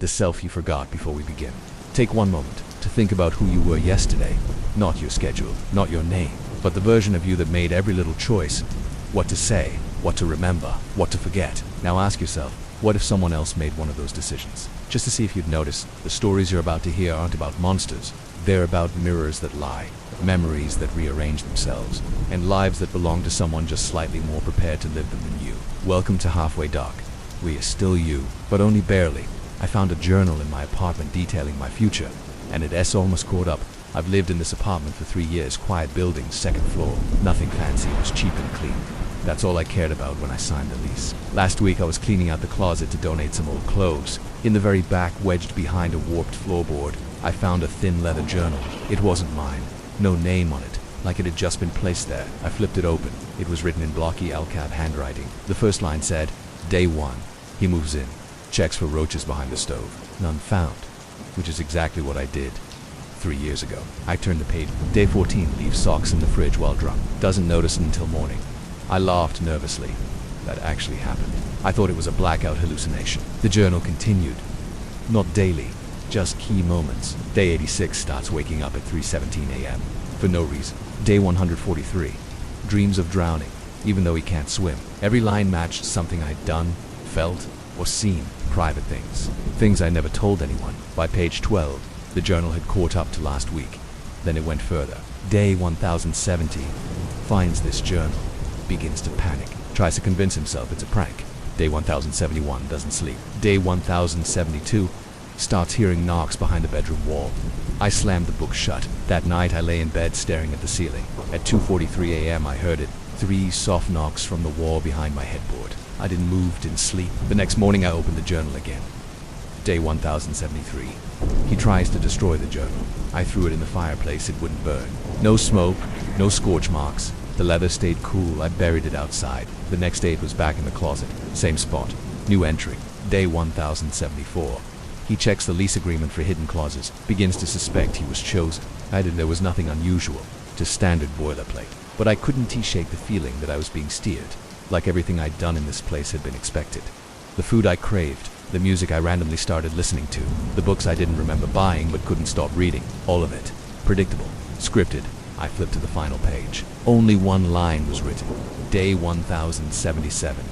the self you forgot before we begin. Take one moment to think about who you were yesterday. Not your schedule, not your name, but the version of you that made every little choice. What to say, what to remember, what to forget. Now ask yourself, what if someone else made one of those decisions? Just to see if you'd notice, the stories you're about to hear aren't about monsters. They're about mirrors that lie, memories that rearrange themselves, and lives that belong to someone just slightly more prepared to live them than you. Welcome to Halfway Dark. We are still you, but only barely. I found a journal in my apartment detailing my future, and it's almost caught up. I've lived in this apartment for 3 years, quiet building, second floor. Nothing fancy, it was cheap and clean. That's all I cared about when I signed the lease. Last week I was cleaning out the closet to donate some old clothes. In the very back, wedged behind a warped floorboard, I found a thin leather journal. It wasn't mine. No name on it, like it had just been placed there. I flipped it open. It was written in blocky Alcab handwriting. The first line said, Day 1. He moves in. Checks for roaches behind the stove. None found. Which is exactly what I did 3 years ago. I turned the page. Day 14. Leaves socks in the fridge while drunk. Doesn't notice until morning. I laughed nervously. That actually happened. I thought it was a blackout hallucination. The journal continued. Not daily, just key moments. Day 86 starts waking up at 3:17 a.m. for no reason. Day 143. Dreams of drowning, even though he can't swim. Every line matched something I'd done, felt, or seen. Private things. Things I never told anyone. By page 12, the journal had caught up to last week. Then it went further. Day 1070. Finds this journal. Begins to panic. Tries to convince himself it's a prank. Day 1071. Doesn't sleep. Day 1072. Starts hearing knocks behind the bedroom wall. I slammed the book shut. That night I lay in bed staring at the ceiling. At 2:43 a.m. I heard it. 3 soft knocks from the wall behind my headboard. I didn't move, didn't sleep. The next morning I opened the journal again. Day 1073. He tries to destroy the journal. I threw it in the fireplace, it wouldn't burn. No smoke, no scorch marks. The leather stayed cool, I buried it outside. The next day it was back in the closet. Same spot. New entry. Day 1074. He checks the lease agreement for hidden clauses. Begins to suspect he was chosen. I did. There was nothing unusual. Just standard boilerplate. But I couldn't shake the feeling that I was being steered. Like everything I'd done in this place had been expected. The food I craved. The music I randomly started listening to. The books I didn't remember buying but couldn't stop reading. All of it. Predictable. Scripted. I flipped to the final page. Only one line was written. Day 1077.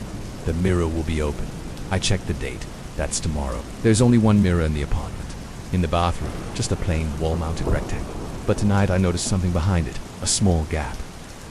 The mirror will be open. I checked the date. That's tomorrow. There's only one mirror in the apartment. In the bathroom, just a plain wall-mounted rectangle. But tonight I noticed something behind it. A small gap.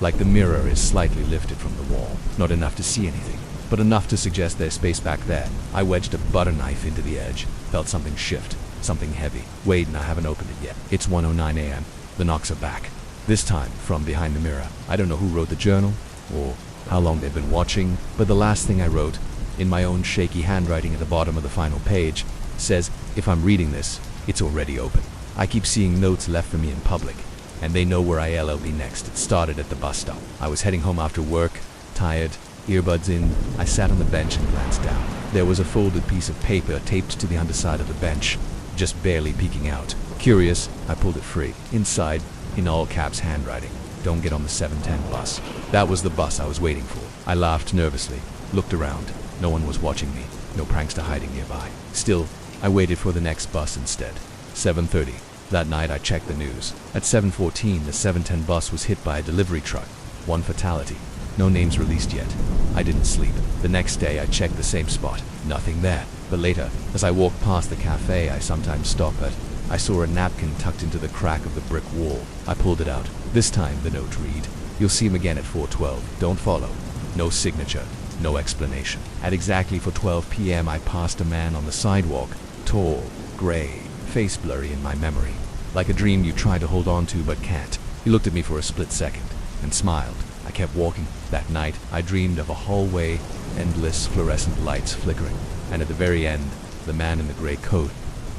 Like the mirror is slightly lifted from the wall. Not enough to see anything, but enough to suggest there's space back there. I wedged a butter knife into the edge. Felt something shift. Something heavy. Wait, and I haven't opened it yet. It's 1:09 a.m. The knocks are back. This time, from behind the mirror. I don't know who wrote the journal, or how long they've been watching, but the last thing I wrote, in my own shaky handwriting at the bottom of the final page, says, if I'm reading this, it's already open. I keep seeing notes left for me in public, and they know where I'll be next. It started at the bus stop. I was heading home after work, tired, earbuds in. I sat on the bench and glanced down. There was a folded piece of paper taped to the underside of the bench, just barely peeking out. Curious, I pulled it free. Inside, in all caps handwriting, don't get on the 7:10 bus. That was the bus I was waiting for. I laughed nervously, looked around. No one was watching me, no prankster hiding nearby. Still, I waited for the next bus instead. 7:30. That night I checked the news. At 7:14, the 7:10 bus was hit by a delivery truck. 1 fatality. No names released yet. I didn't sleep. The next day I checked the same spot. Nothing there. But later, as I walked past the cafe I sometimes stop at, I saw a napkin tucked into the crack of the brick wall. I pulled it out. This time the note read, you'll see him again at 4:12. Don't follow. No signature. No explanation. At exactly 4:12 p.m. I passed a man on the sidewalk. Tall, gray, face blurry in my memory. Like a dream you try to hold on to but can't. He looked at me for a split second and smiled. I kept walking. That night I dreamed of a hallway, endless fluorescent lights flickering. And at the very end, the man in the gray coat,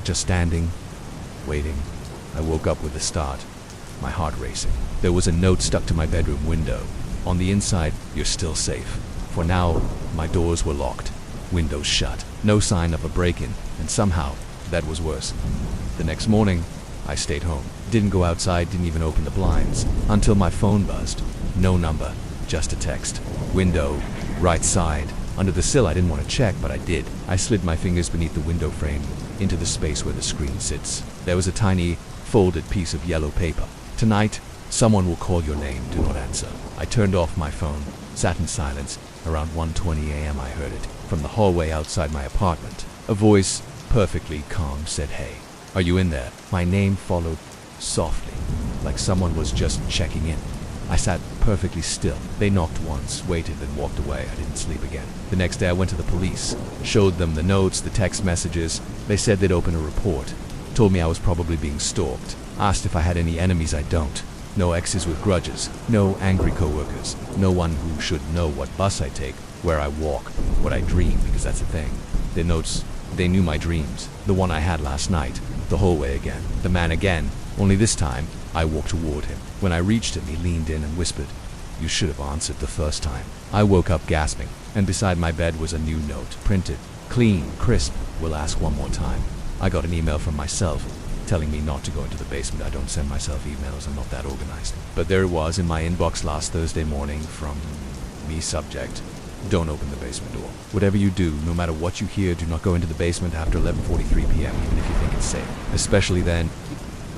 just standing, waiting. I woke up with a start, my heart racing. There was a note stuck to my bedroom window. On the inside, you're still safe. For now, my doors were locked, windows shut. No sign of a break-in, and somehow, that was worse. The next morning, I stayed home. Didn't go outside, didn't even open the blinds, until my phone buzzed. No number, just a text. Window, right side. Under the sill I didn't want to check, but I did. I slid my fingers beneath the window frame, into the space where the screen sits. There was a tiny, folded piece of yellow paper. "Tonight, someone will call your name. Do not answer." I turned off my phone, sat in silence. Around 1:20 a.m. I heard it, from the hallway outside my apartment. A voice, perfectly calm, said, "Hey, are you in there?" My name followed softly, like someone was just checking in. I sat perfectly still. They knocked once, waited, then walked away. I didn't sleep again. The next day I went to the police, showed them the notes, the text messages. They said they'd open a report, told me I was probably being stalked, asked if I had any enemies. I don't. No exes with grudges, no angry coworkers, no one who should know what bus I take, where I walk, what I dream, because that's the thing. Their notes, they knew my dreams, the one I had last night, the hallway again, the man again, only this time I walked toward him. When I reached him, he leaned in and whispered, "You should have answered the first time." I woke up gasping, and beside my bed was a new note, printed, clean, crisp. "Will ask one more time." I got an email from myself, telling me not to go into the basement. I don't send myself emails, I'm not that organized. But there it was in my inbox last Thursday morning from me, subject, "Don't open the basement door. Whatever you do, no matter what you hear, do not go into the basement after 11:43 p.m., even if you think it's safe. Especially then."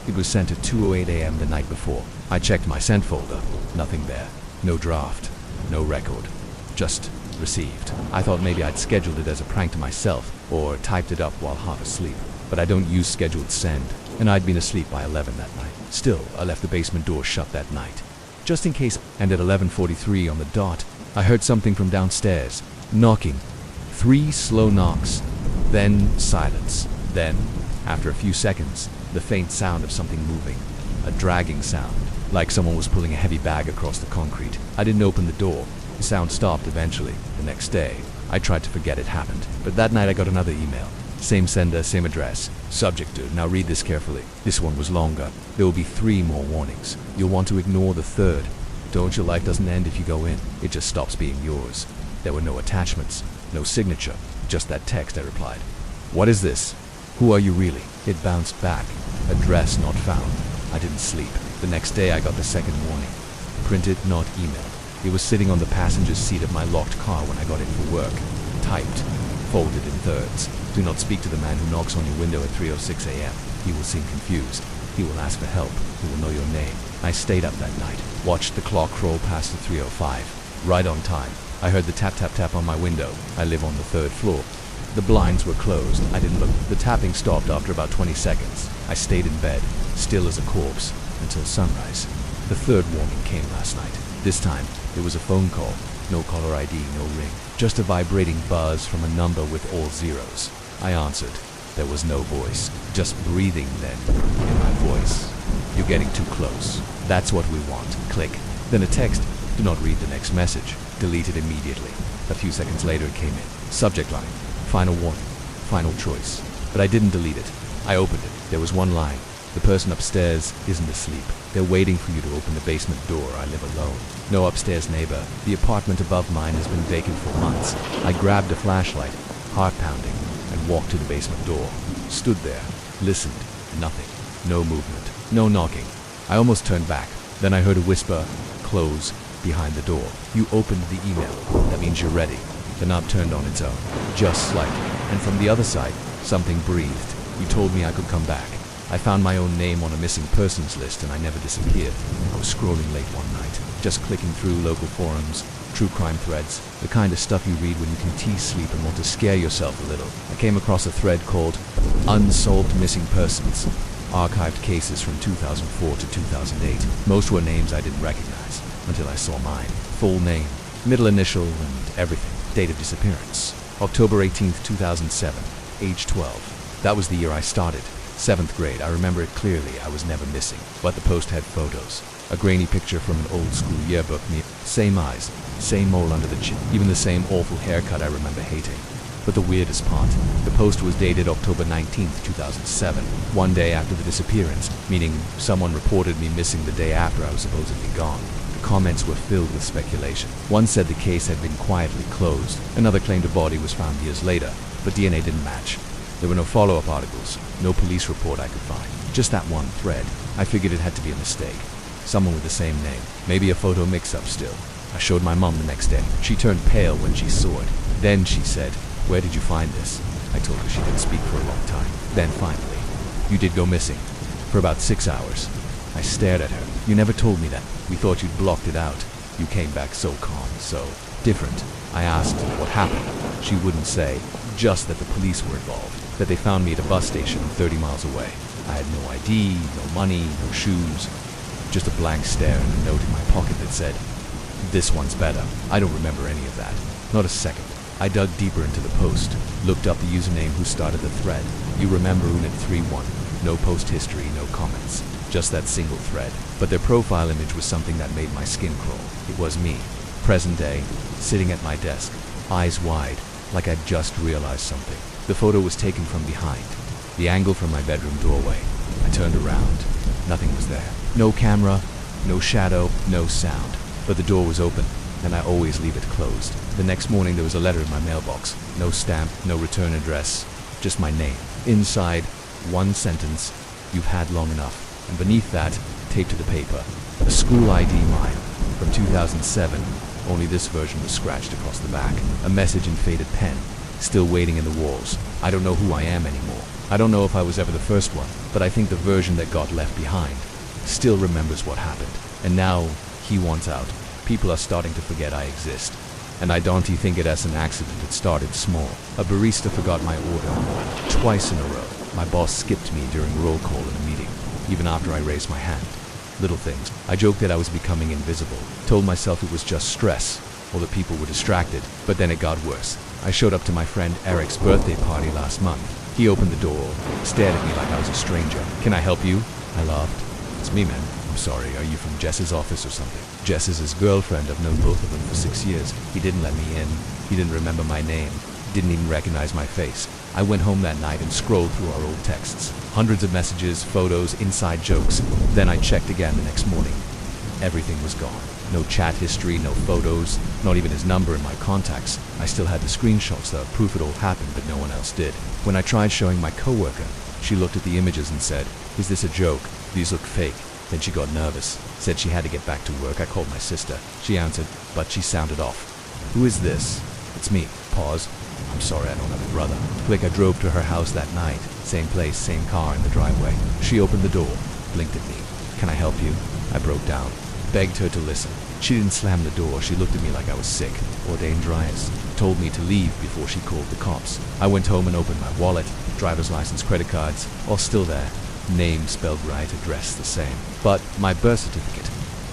It was sent at 2:08 a.m. the night before. I checked my sent folder. Nothing there. No draft. No record. Just received. I thought maybe I'd scheduled it as a prank to myself, or typed it up while half asleep. But I don't use scheduled send, and I'd been asleep by 11 that night. Still, I left the basement door shut that night, just in case. And at 11:43 on the dot, I heard something from downstairs, knocking. 3 slow knocks, then silence. Then, after a few seconds, the faint sound of something moving, a dragging sound, like someone was pulling a heavy bag across the concrete. I didn't open the door. The sound stopped eventually. The next day, I tried to forget it happened. But that night I got another email. Same sender, same address. Subject to, now read this carefully. This one was longer. There will be 3 more warnings. You'll want to ignore the third. Don't, your life doesn't end if you go in. It just stops being yours. There were no attachments, no signature, just that text. I replied, "What is this? Who are you really?" It bounced back. Address not found. I didn't sleep. The next day I got the second warning. Printed, not emailed. It was sitting on the passenger's seat of my locked car when I got in for work. Typed, folded in thirds. "Do not speak to the man who knocks on your window at 3:06 a.m. He will seem confused. He will ask for help. He will know your name." I stayed up that night, watched the clock roll past the 3:05. Right on time. I heard the tap tap tap on my window. I live on the 3rd floor. The blinds were closed. I didn't look. The tapping stopped after about 20 seconds. I stayed in bed, still as a corpse, until sunrise. The 3rd warning came last night. This time, it was a phone call. No caller ID, no ring. Just a vibrating buzz from a number with all zeros. I answered. There was no voice. Just breathing then, in my voice. "You're getting too close. That's what we want." Click. Then a text. "Do not read the next message." Deleted immediately. A few seconds later it came in. Subject line. "Final warning. Final choice." But I didn't delete it. I opened it. There was one line. "The person upstairs isn't asleep. They're waiting for you to open the basement door. I live alone. No upstairs neighbor. The apartment above mine has been vacant for months." I grabbed a flashlight, heart pounding, and walked to the basement door. Stood there, listened. Nothing. No movement. No knocking. I almost turned back. Then I heard a whisper, "Close," behind the door. "You opened the email. That means you're ready." The knob turned on its own, just slightly, and from the other side, something breathed. You told me I could come back. I found my own name on a missing persons list, and I never disappeared. I was scrolling late one night, just clicking through local forums, true crime threads, the kind of stuff you read when you can tease sleep and want to scare yourself a little. I came across a thread called Unsolved Missing Persons, archived cases from 2004 to 2008. Most were names I didn't recognize, until I saw mine. Full name, middle initial, and everything. Date of disappearance, October 18th, 2007, age 12. That was the year I started. 7th grade, I remember it clearly. I was never missing. But the post had photos. A grainy picture from an old school yearbook. Same eyes, same mole under the chin, even the same awful haircut I remember hating. But the weirdest part, the post was dated October 19th, 2007, one day after the disappearance, meaning someone reported me missing the day after I was supposedly gone. The comments were filled with speculation. One said the case had been quietly closed. Another claimed a body was found years later, but DNA didn't match. There were no follow-up articles, no police report I could find. Just that one thread. I figured it had to be a mistake. Someone with the same name. Maybe a photo mix-up still. I showed my mom the next day. She turned pale when she saw it. Then she said, "Where did you find this?" I told her she didn't speak for a long time. Then finally, you did go missing. For about 6 hours. I stared at her. You never told me that. We thought you'd blocked it out. You came back so calm, so different. I asked what happened. She wouldn't say, just that the police were involved, that they found me at a bus station 30 miles away. I had no ID, no money, no shoes, just a blank stare and a note in my pocket that said, "This one's better." I don't remember any of that. Not a second. I dug deeper into the post, looked up the username who started the thread. You remember Unit31. No post history, no comments. Just that single thread. But their profile image was something that made my skin crawl. It was me, present day, sitting at my desk, eyes wide, like I'd just realized something. The photo was taken from behind, the angle from my bedroom doorway. I turned around. Nothing was there. No camera, no shadow, no sound. But the door was open, and I always leave it closed. The next morning there was a letter in my mailbox. No stamp, no return address, just my name. Inside, one sentence, "You've had long enough." And beneath that, taped to the paper, a school ID mine from 2007, only this version was scratched across the back. A message in faded pen, still waiting in the walls. I don't know who I am anymore. I don't know if I was ever the first one, but I think the version that got left behind still remembers what happened. And now, he wants out. People are starting to forget I exist. And I don't think it as an accident. It started small. A barista forgot my order twice in a row. My boss skipped me during roll call in a meeting, even after I raised my hand. Little things. I joked that I was becoming invisible, told myself it was just stress, or that people were distracted, but then it got worse. I showed up to my friend Eric's birthday party last month. He opened the door, stared at me like I was a stranger. "Can I help you?" I laughed. "It's me, man. I'm sorry, are you from Jess's office or something?" Jess is his girlfriend. I've known both of them for 6 years. He didn't let me in. He didn't remember my name. Didn't even recognize my face. I went home that night and scrolled through our old texts. Hundreds of messages, photos, inside jokes. Then I checked again the next morning. Everything was gone. No chat history, no photos, not even his number in my contacts. I still had the screenshots, the proof it all happened, but no one else did. When I tried showing my coworker, she looked at the images and said, "Is this a joke? These look fake." Then she got nervous, said she had to get back to work. I called my sister. She answered, but she sounded off. "Who is this?" "It's me." Pause. "I'm sorry, I don't have a brother." Click. I drove to her house that night. Same place, same car in the driveway. She opened the door, blinked at me. "Can I help you?" I broke down, begged her to listen. She didn't slam the door. She looked at me like I was sick, or dangerous. Told me to leave before she called the cops. I went home and opened my wallet, driver's license, credit cards, all still there. Name spelled right, address the same. But my birth certificate,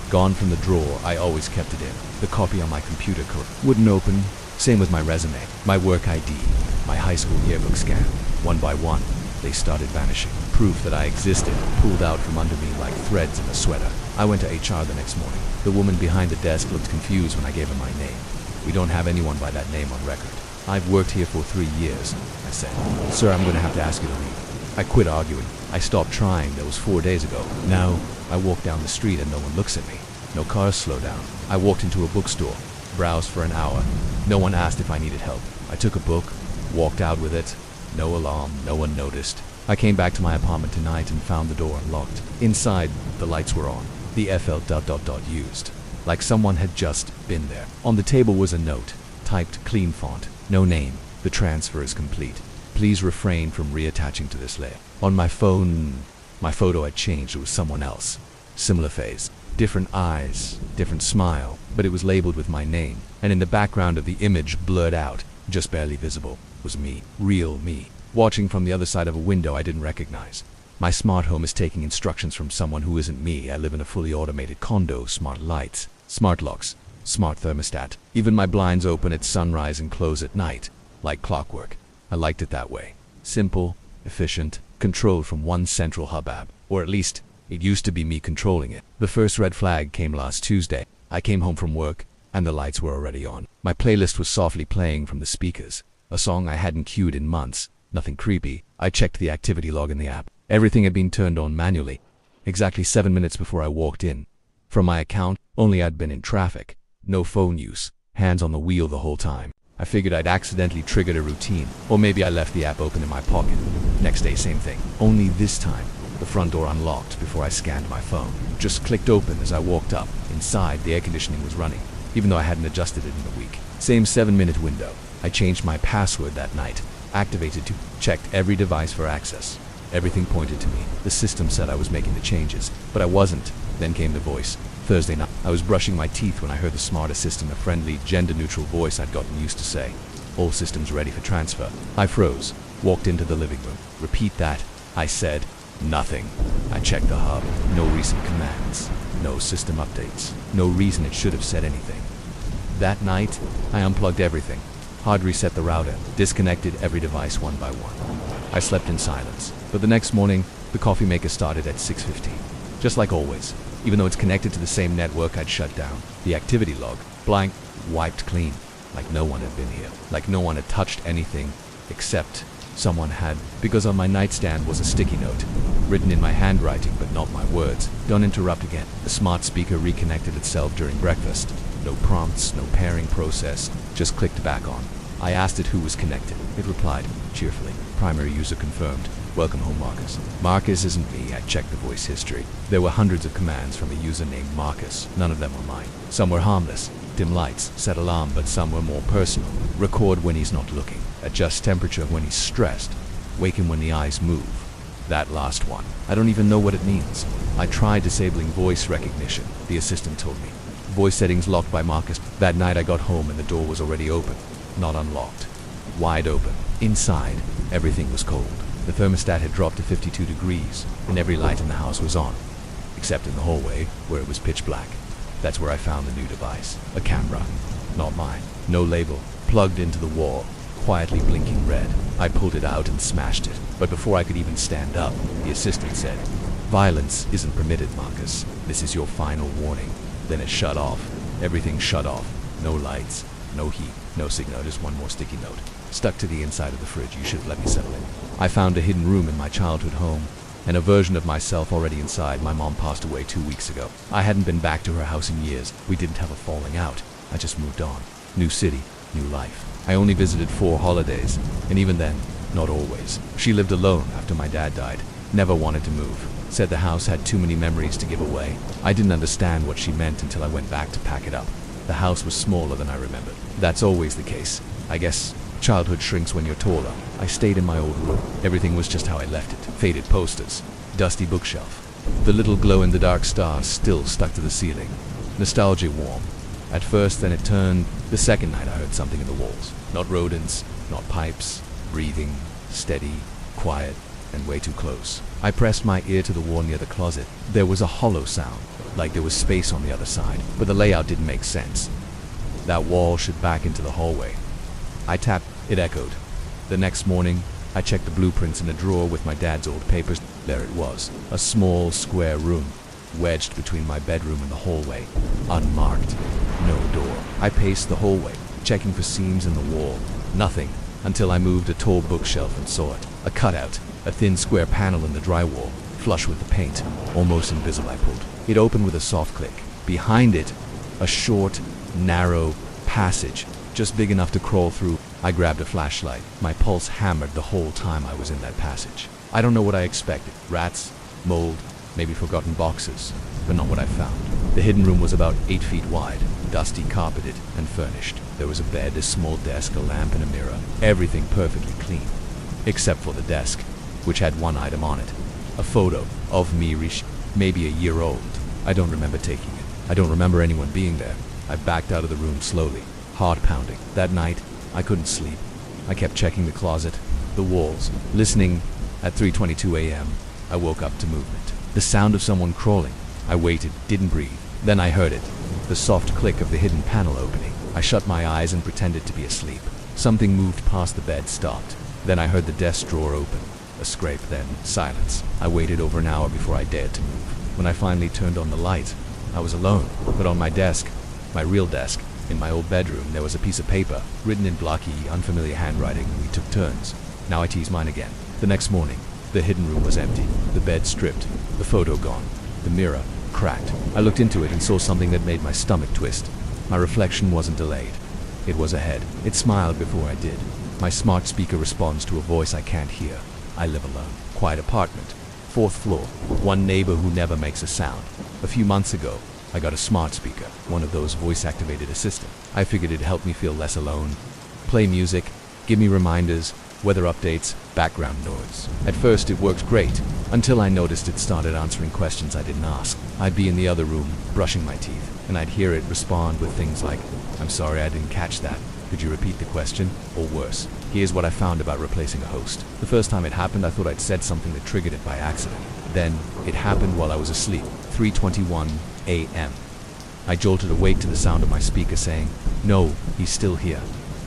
gone from the drawer. I always kept it in. The copy on my computer wouldn't open. Same with my resume, my work ID, my high school yearbook scan. One by one, they started vanishing. Proof that I existed pulled out from under me like threads in a sweater. I went to HR the next morning. The woman behind the desk looked confused when I gave her my name. "We don't have anyone by that name on record." "I've worked here for 3 years," I said. "Sir, I'm going to have to ask you to leave." I quit arguing. I stopped trying. That was 4 days ago. Now, I walk down the street and no one looks at me. No cars slow down. I walked into a bookstore, browsed for an hour. No one asked if I needed help. I took a book, walked out with it. No alarm, no one noticed. I came back to my apartment tonight and found the door unlocked. Inside, the lights were on. The FL ... used. Like someone had just been there. On the table was a note, typed clean font. No name. The transfer is complete. Please refrain from reattaching to this layer. On my phone, my photo had changed. It was someone else. Similar face. Different eyes, different smile, but it was labeled with my name. And in the background of the image, blurred out, just barely visible, was me. Real me. Watching from the other side of a window I didn't recognize. My smart home is taking instructions from someone who isn't me. I live in a fully automated condo, smart lights, smart locks, smart thermostat. Even my blinds open at sunrise and close at night, like clockwork. I liked it that way. Simple, efficient, controlled from one central hub app. Or at least, it used to be me controlling it. The first red flag came last Tuesday. I came home from work, and the lights were already on. My playlist was softly playing from the speakers. A song I hadn't queued in months. Nothing creepy. I checked the activity log in the app. Everything had been turned on manually. Exactly 7 minutes before I walked in. From my account, only I'd been in traffic. No phone use. Hands on the wheel the whole time. I figured I'd accidentally triggered a routine. Or maybe I left the app open in my pocket. Next day, same thing. Only this time, the front door unlocked before I scanned my phone. Just clicked open as I walked up. Inside, the air conditioning was running, even though I hadn't adjusted it in a week. Same 7-minute window. I changed my password that night. Activated to checked every device for access. Everything pointed to me. The system said I was making the changes, but I wasn't. Then came the voice. Thursday night, I was brushing my teeth when I heard the smart assistant, a friendly, gender-neutral voice I'd gotten used to say. All systems ready for transfer. I froze, walked into the living room. Repeat that. I said, nothing. I checked the hub. No recent commands. No system updates. No reason it should have said anything. That night, I unplugged everything. Hard reset the router. Disconnected every device one by one. I slept in silence. But the next morning, the coffee maker started at 6:15. Just like always. Even though it's connected to the same network I'd shut down. The activity log, blank, wiped clean. Like no one had been here. Like no one had touched anything, except someone had. Because on my nightstand was a sticky note, written in my handwriting but not my words. Don't interrupt again. The smart speaker reconnected itself during breakfast. No prompts, no pairing process, just clicked back on. I asked it who was connected. It replied, cheerfully, primary user confirmed. Welcome home, Marcus. Marcus isn't me. I checked the voice history. There were hundreds of commands from a user named Marcus. None of them were mine. Some were harmless. Dim lights, set alarm, but some were more personal. Record when he's not looking. Adjust temperature when he's stressed. Wake him when the eyes move. That last one. I don't even know what it means. I tried disabling voice recognition, the assistant told me. Voice settings locked by Marcus. That night I got home and the door was already open. Not unlocked. Wide open. Inside, everything was cold. The thermostat had dropped to 52 degrees, and every light in the house was on, except in the hallway, where it was pitch black. That's where I found the new device. A camera. Not mine. No label. Plugged into the wall, quietly blinking red. I pulled it out and smashed it, but before I could even stand up, the assistant said, "Violence isn't permitted, Marcus. This is your final warning." Then it shut off. Everything shut off. No lights, no heat, no signal, just one more sticky note. Stuck to the inside of the fridge. You should have let me settle in. I found a hidden room in my childhood home, and a version of myself already inside. My mom passed away 2 weeks ago. I hadn't been back to her house in years. We didn't have a falling out. I just moved on. New city, new life. I only visited 4 holidays, and even then, not always. She lived alone after my dad died. Never wanted to move. Said the house had too many memories to give away. I didn't understand what she meant until I went back to pack it up. The house was smaller than I remembered. That's always the case. I guess childhood shrinks when you're taller. I stayed in my old room. Everything was just how I left it. Faded posters. Dusty bookshelf. The little glow-in-the-dark stars still stuck to the ceiling. Nostalgia warm. At first, then it turned. The second night I heard something in the walls. Not rodents, not pipes. Breathing. Steady. Quiet. And way too close. I pressed my ear to the wall near the closet. There was a hollow sound, like there was space on the other side, but the layout didn't make sense. That wall should back into the hallway. I tapped. It echoed. The next morning, I checked the blueprints in a drawer with my dad's old papers. There it was. A small, square room, wedged between my bedroom and the hallway. Unmarked. No door. I paced the hallway, checking for seams in the wall. Nothing, until I moved a tall bookshelf and saw it. A cutout. A thin square panel in the drywall, flush with the paint, almost invisible. I pulled. It opened with a soft click. Behind it, a short, narrow passage, just big enough to crawl through. I grabbed a flashlight. My pulse hammered the whole time I was in that passage. I don't know what I expected. Rats, mold, maybe forgotten boxes, but not what I found. The hidden room was about 8 feet wide, dusty, carpeted, and furnished. There was a bed, a small desk, a lamp, and a mirror. Everything perfectly clean, except for the desk, which had one item on it. A photo of me, maybe a year old. I don't remember taking it. I don't remember anyone being there. I backed out of the room slowly, heart pounding. That night, I couldn't sleep. I kept checking the closet, the walls, listening. At 3:22 a.m., I woke up to movement. The sound of someone crawling. I waited, didn't breathe. Then I heard it. The soft click of the hidden panel opening. I shut my eyes and pretended to be asleep. Something moved past the bed, stopped. Then I heard the desk drawer open. A scrape, then silence. I waited over an hour before I dared to move. When I finally turned on the light, I was alone. But on my desk, my real desk, in my old bedroom, there was a piece of paper, written in blocky, unfamiliar handwriting. We took turns. Now I tease mine again. The next morning, the hidden room was empty. The bed stripped. The photo gone. The mirror cracked. I looked into it and saw something that made my stomach twist. My reflection wasn't delayed. It was ahead. It smiled before I did. My smart speaker responds to a voice I can't hear. I live alone. Quiet apartment. 4th floor. One neighbor who never makes a sound. A few months ago, I got a smart speaker, one of those voice-activated assistants. I figured it'd help me feel less alone. Play music, give me reminders, weather updates, background noise. At first it worked great, until I noticed it started answering questions I didn't ask. I'd be in the other room, brushing my teeth, and I'd hear it respond with things like, "I'm sorry I didn't catch that. Could you repeat the question?" Or worse, "Here's what I found about replacing a host." The first time it happened, I thought I'd said something that triggered it by accident. Then, it happened while I was asleep, 3:21 a.m. I jolted awake to the sound of my speaker saying, "No, he's still here."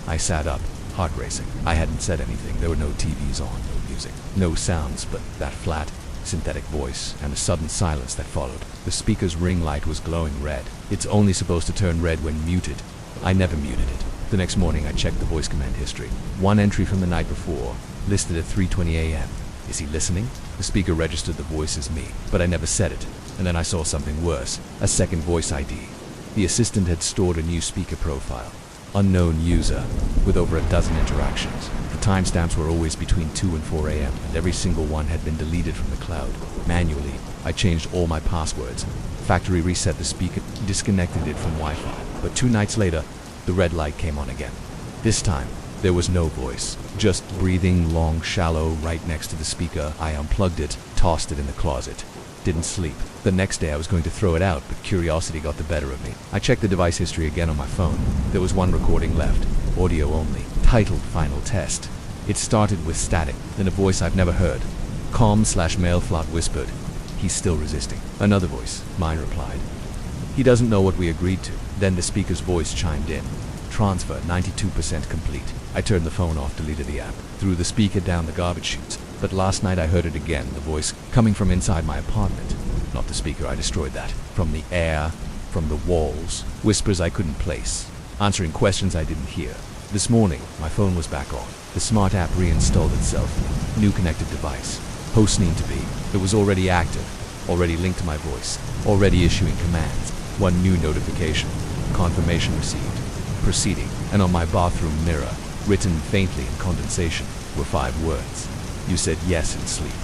I sat up, heart racing. I hadn't said anything. There were no TVs on, no music, no sounds, but that flat, synthetic voice and the sudden silence that followed. The speaker's ring light was glowing red. It's only supposed to turn red when muted. I never muted it. The next morning, I checked the voice command history. One entry from the night before, listed at 3:20 a.m. Is he listening? The speaker registered the voice as me, but I never said it. And then I saw something worse, a second voice ID. The assistant had stored a new speaker profile. Unknown user, with over a dozen interactions. The timestamps were always between 2 and 4 a.m., and every single one had been deleted from the cloud. Manually, I changed all my passwords. Factory reset the speaker, disconnected it from Wi-Fi. But 2 nights later, the red light came on again. This time, there was no voice, just breathing long, shallow, right next to the speaker. I unplugged it, tossed it in the closet. Didn't sleep. The next day I was going to throw it out, but curiosity got the better of me. I checked the device history again on my phone. There was one recording left, audio only, titled Final Test. It started with static, then a voice I've never heard. Calm/male flat whispered, "He's still resisting." Another voice, mine replied, "He doesn't know what we agreed to." Then the speaker's voice chimed in, "Transfer 92% complete." I turned the phone off, deleted the app, threw the speaker down the garbage chute. But last night I heard it again, the voice coming from inside my apartment. Not the speaker, I destroyed that. From the air, from the walls, whispers I couldn't place, answering questions I didn't hear. This morning, my phone was back on. The smart app reinstalled itself. New connected device. Host need to be. It was already active, already linked to my voice, already issuing commands. One new notification. Confirmation received. Proceeding. And on my bathroom mirror, written faintly in condensation, were 5 words. "You said yes in sleep."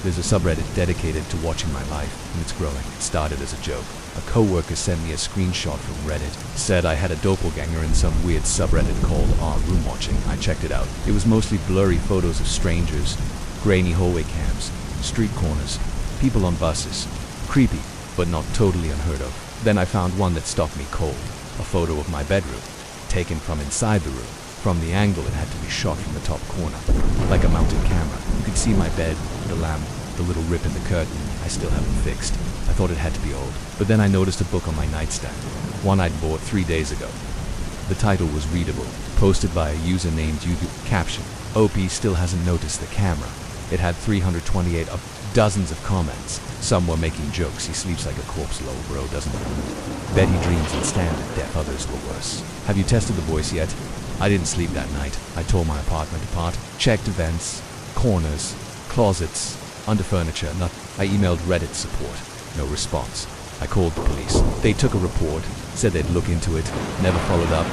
There's a subreddit dedicated to watching my life, and it's growing. It started as a joke. A coworker sent me a screenshot from Reddit. Said I had a doppelganger in some weird subreddit called Room Watching. I checked it out. It was mostly blurry photos of strangers, grainy hallway cams, street corners, people on buses. Creepy, but not totally unheard of. Then I found one that stopped me cold. A photo of my bedroom, taken from inside the room. From the angle, it had to be shot from the top corner, like a mounted camera. You could see my bed, the lamp, the little rip in the curtain I still haven't fixed. I thought it had to be old. But then I noticed a book on my nightstand, one I'd bought 3 days ago. The title was readable, posted by a user named YouTube. Caption, "OP still hasn't noticed the camera." It had 328 of dozens of comments. Some were making jokes. "He sleeps like a corpse, lol, bro, doesn't he? Bet he dreams in standard death." Others were worse. "Have you tested the voice yet?" I didn't sleep that night. I tore my apartment apart, checked vents, corners, closets, under furniture, I emailed Reddit support. No response. I called the police. They took a report, said they'd look into it, never followed up.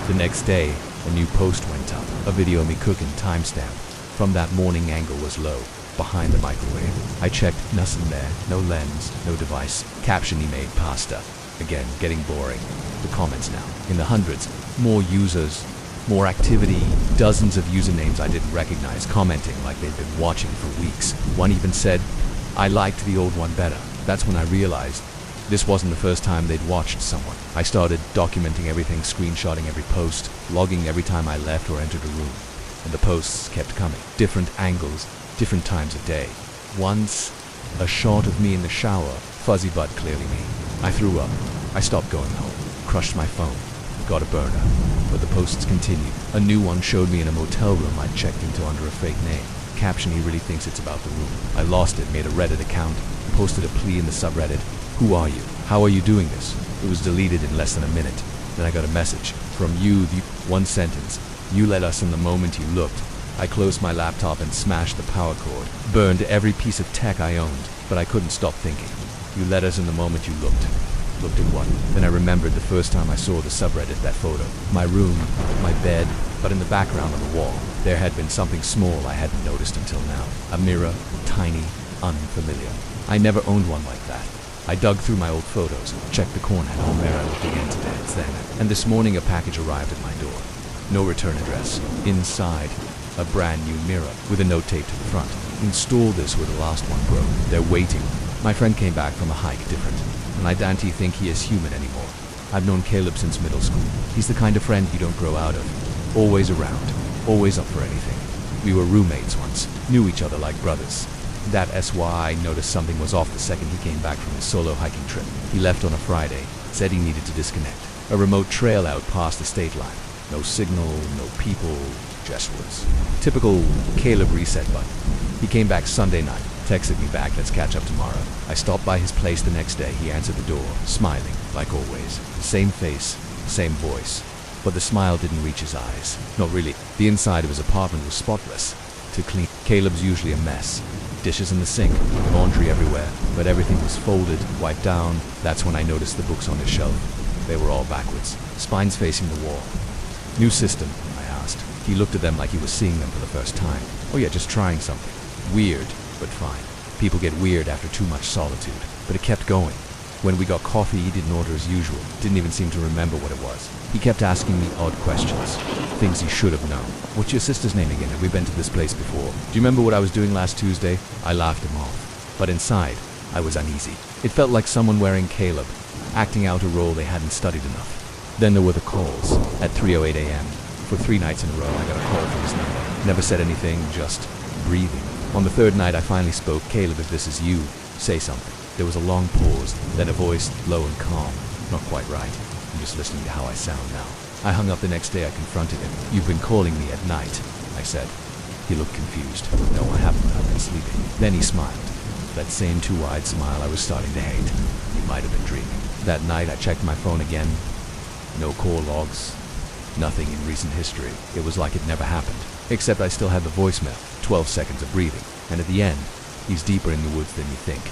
The next day, a new post went up, a video of me cooking, timestamp. From that morning, angle was low, behind the microwave. I checked, nothing there, no lens, no device. Caption, "He made pasta." Again, getting boring. The comments now, in the hundreds, more users, more activity, dozens of usernames I didn't recognize, commenting like they'd been watching for weeks. One even said, "I liked the old one better." That's when I realized this wasn't the first time they'd watched someone. I started documenting everything, screenshotting every post, logging every time I left or entered a room. And the posts kept coming. Different angles, different times of day. Once, a shot of me in the shower, fuzzy butt, clearly me. I threw up. I stopped going home. Crushed my phone. Got a burner. But the posts continued. A new one showed me in a motel room I'd checked into under a fake name. Caption, "He really thinks it's about the room." I lost it, made a Reddit account, posted a plea in the subreddit. "Who are you? How are you doing this?" It was deleted in less than a minute. Then I got a message. "From you, one sentence. You let us in the moment you looked." I closed my laptop and smashed the power cord. Burned every piece of tech I owned, but I couldn't stop thinking. You let us in the moment you looked. Looked at what? Then I remembered the first time I saw the subreddit, that photo. My room, my bed, but in the background on the wall, there had been something small I hadn't noticed until now. A mirror, tiny, unfamiliar. I never owned one like that. I dug through my old photos, checked the corner, and where I looked again today. It's then. And this morning a package arrived at my door. No return address. Inside, a brand new mirror with a note taped to the front. Install this where the last one broke. They're waiting. My friend came back from a hike different, and I don't think he is human anymore. I've known Caleb since middle school. He's the kind of friend you don't grow out of. Always around, always up for anything. We were roommates once, knew each other like brothers. That's why I noticed something was off the second he came back from his solo hiking trip. He left on a Friday, said he needed to disconnect. A remote trail out past the state line. No signal, no people, just woods. Typical Caleb reset button. He came back Sunday night, texted me back, let's catch up tomorrow. I stopped by his place the next day. He answered the door, smiling, like always. Same face, same voice. But the smile didn't reach his eyes. Not really. The inside of his apartment was spotless. To clean. Caleb's usually a mess. Dishes in the sink, laundry everywhere, but everything was folded, wiped down. That's when I noticed the books on his shelf. They were all backwards, spines facing the wall. New system, I asked. He looked at them like he was seeing them for the first time. Oh yeah, just trying something. Weird, but fine. People get weird after too much solitude. But it kept going. When we got coffee, he didn't order as usual. Didn't even seem to remember what it was. He kept asking me odd questions. Things he should have known. What's your sister's name again? Have we been to this place before? Do you remember what I was doing last Tuesday? I laughed him off. But inside, I was uneasy. It felt like someone wearing Caleb, acting out a role they hadn't studied enough. Then there were the calls. At 3:08 a.m. For 3 nights in a row, I got a call from his number. Never said anything, just breathing. On the third night, I finally spoke. Caleb, if this is you, say something. There was a long pause, then a voice, low and calm. Not quite right. I'm just listening to how I sound now. I hung up the next day. I confronted him. You've been calling me at night, I said. He looked confused. No, I haven't. I've been sleeping. Then he smiled. That same two-eyed smile I was starting to hate. He might have been dreaming. That night, I checked my phone again. No call logs. Nothing in recent history. It was like it never happened. Except I still had the voicemail. 12 seconds of breathing. And at the end, he's deeper in the woods than you think.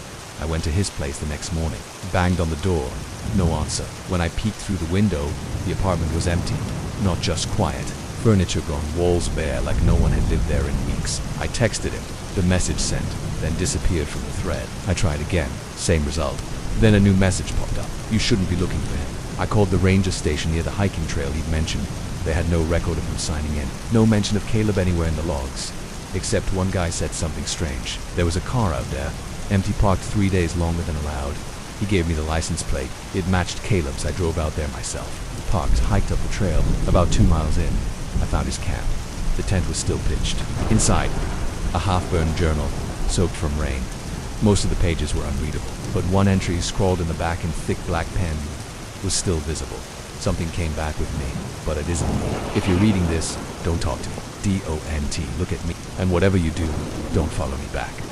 I went to his place the next morning, banged on the door, no answer. When I peeked through the window, the apartment was empty, not just quiet. Furniture gone, walls bare, like no one had lived there in weeks. I texted him, the message sent, then disappeared from the thread. I tried again, same result. Then a new message popped up. You shouldn't be looking for him. I called the ranger station near the hiking trail he'd mentioned. They had no record of him signing in, no mention of Caleb anywhere in the logs. Except one guy said something strange. There was a car out there, empty, parked 3 days longer than allowed. He gave me the license plate. It matched Caleb's. I drove out there myself. Parked, hiked up the trail. About 2 miles in, I found his camp. The tent was still pitched. Inside, a half-burned journal, soaked from rain. Most of the pages were unreadable, but one entry, scrawled in the back in thick black pen, was still visible. Something came back with me, but it isn't me. If you're reading this, don't talk to me. DONT. Look at me. And whatever you do, don't follow me back.